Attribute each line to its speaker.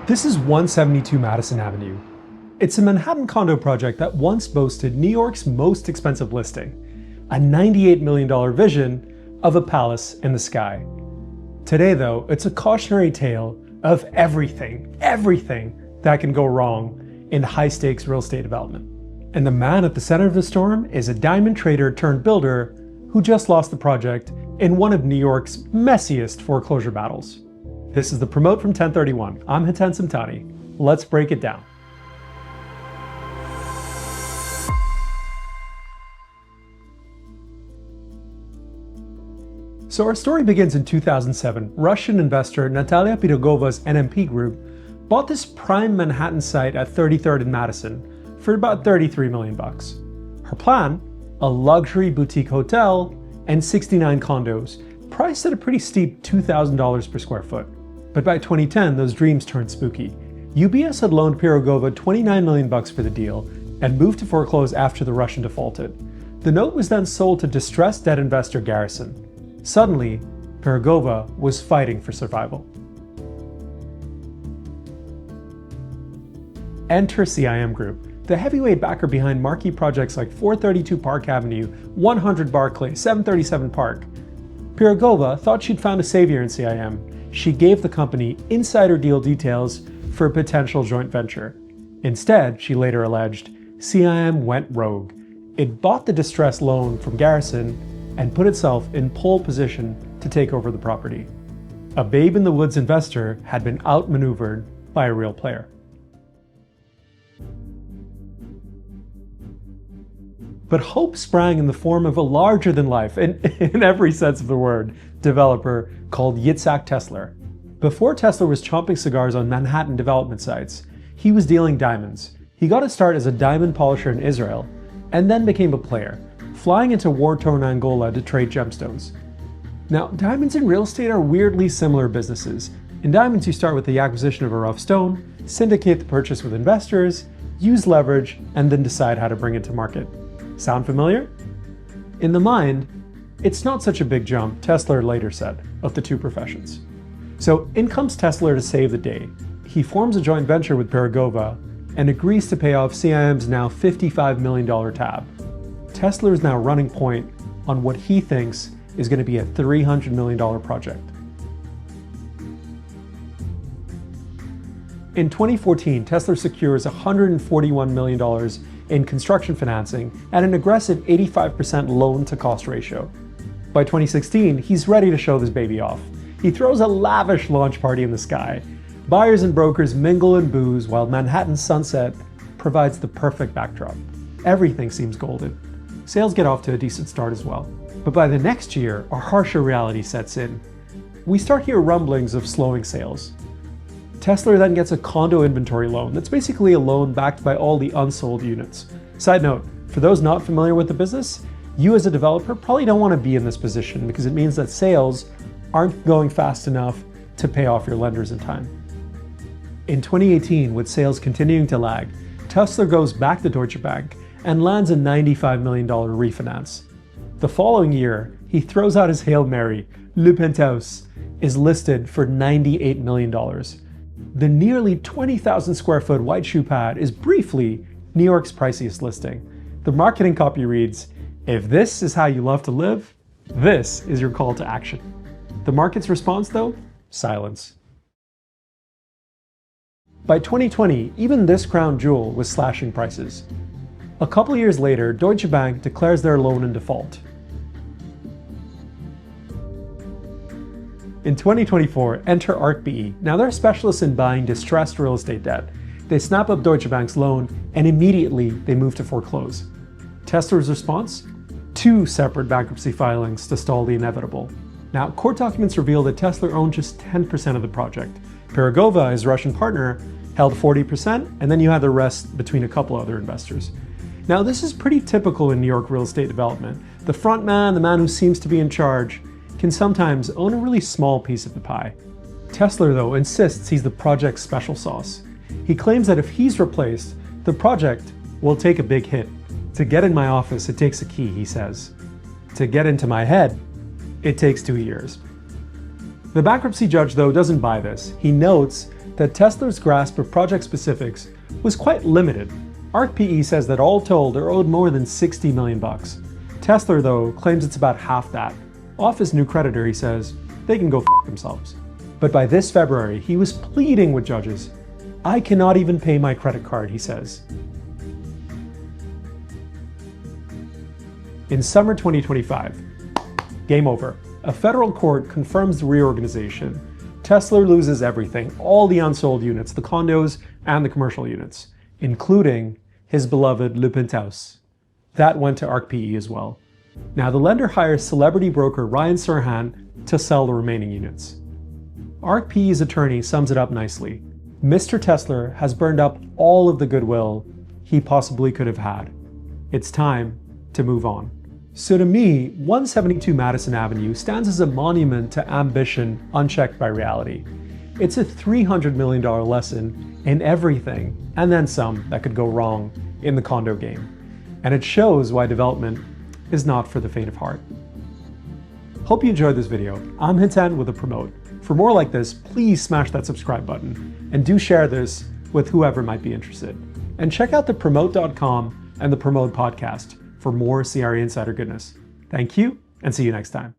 Speaker 1: This is 172 Madison Avenue. It's a Manhattan condo project that once boasted New York's most expensive listing, a $98 million vision of a palace in the sky. Today though, it's a cautionary tale of everything that can go wrong in high-stakes real estate development. And the man at the center of the storm is a diamond trader turned builder who just lost the project in one of New York's messiest foreclosure battles. This is the Promote from 1031. I'm Hiten Samtani. Let's break it down. So our story begins in 2007. Russian investor Natalia Pirogova's NMP Group bought this prime Manhattan site at 33rd and Madison for about $33 million. Her plan? A luxury boutique hotel and 69 condos, priced at a pretty steep $2,000 per square foot. But by 2010, those dreams turned spooky. UBS had loaned Pirogova $29 million for the deal and moved to foreclose after the Russian defaulted. The note was then sold to distressed debt investor Garrison. Suddenly, Pirogova was fighting for survival. Enter CIM Group, the heavyweight backer behind marquee projects like 432 Park Avenue, 100 Barclay, 737 Park. Pirogova thought she'd found a savior in CIM. She gave the company insider deal details for a potential joint venture. Instead, she later alleged, CIM went rogue. It bought the distressed loan from Garrison and put itself in pole position to take over the property. A babe-in-the-woods investor had been outmaneuvered by a real player. But hope sprang in the form of a larger-than-life, in every sense of the word, developer called Yitzchak Tessler. Before Tessler was chomping cigars on Manhattan development sites, he was dealing diamonds. He got his start as a diamond polisher in Israel, and then became a player, flying into war-torn Angola to trade gemstones. Now, diamonds and real estate are weirdly similar businesses. In diamonds, you start with the acquisition of a rough stone, syndicate the purchase with investors, use leverage, and then decide how to bring it to market. Sound familiar? In the mind, it's not such a big jump, Tessler later said, of the two professions. So in comes Tessler to save the day. He forms a joint venture with Pirogova and agrees to pay off CIM's now $55 million tab. Tessler is now running point on what he thinks is going to be a $300 million project. In 2014, Tessler secures $141 million in construction financing at an aggressive 85% loan-to-cost ratio. By 2016, he's ready to show this baby off. He throws a lavish launch party in the sky. Buyers and brokers mingle and booze while Manhattan's sunset provides the perfect backdrop. Everything seems golden. Sales get off to a decent start as well. But by the next year, a harsher reality sets in. We start hear rumblings of slowing sales. Tessler then gets a condo inventory loan that's basically a loan backed by all the unsold units. Side note, for those not familiar with the business, you as a developer probably don't want to be in this position because it means that sales aren't going fast enough to pay off your lenders in time. In 2018, with sales continuing to lag, Tessler goes back to Deutsche Bank and lands a $95 million refinance. The following year, he throws out his Hail Mary. Le Penthouse is listed for $98 million. The nearly 20,000 square foot white shoe pad is briefly New York's priciest listing. The marketing copy reads, "If this is how you love to live, this is your call to action." The market's response though? Silence. By 2020, even this crown jewel was slashing prices. A couple years later, Deutsche Bank declares their loan in default. In 2024, enter ArcBE. Now they're specialists in buying distressed real estate debt. They snap up Deutsche Bank's loan and immediately they move to foreclose. Tessler's response? 2 separate bankruptcy filings to stall the inevitable. Now, court documents reveal that Tessler owned just 10% of the project. Pirogova, his Russian partner, held 40%, and then you had the rest between a couple other investors. Now, this is pretty typical in New York real estate development. The front man, the man who seems to be in charge, can sometimes own a really small piece of the pie. Tessler, though, insists he's the project's special sauce. He claims that if he's replaced, the project will take a big hit. To get in my office, it takes a key, he says. To get into my head, it takes 2 years. The bankruptcy judge, though, doesn't buy this. He notes that Tessler's grasp of project specifics was quite limited. ArcPE says that all told are owed more than $60 million. Tessler, though, claims it's about half that. Off his new creditor, he says, they can go f*** themselves. But by this February, he was pleading with judges. I cannot even pay my credit card, he says. In summer 2025, game over. A federal court confirms the reorganization. Tessler loses everything, all the unsold units, the condos and the commercial units, including his beloved Le Penthouse. That went to ArcPE as well. Now the lender hires celebrity broker Ryan Serhan to sell the remaining units. ArcPE's attorney sums it up nicely. Mr. Tessler has burned up all of the goodwill he possibly could have had. It's time to move on. So to me, 172 Madison Avenue stands as a monument to ambition unchecked by reality. It's a $300 million lesson in everything, and then some, that could go wrong in the condo game. And it shows why development is not for the faint of heart. Hope you enjoyed this video. I'm Hiten with a Promote. For more like this, please smash that subscribe button, and do share this with whoever might be interested. And check out the Promote.com and the Promote podcast for more CRE Insider goodness. Thank you, and see you next time.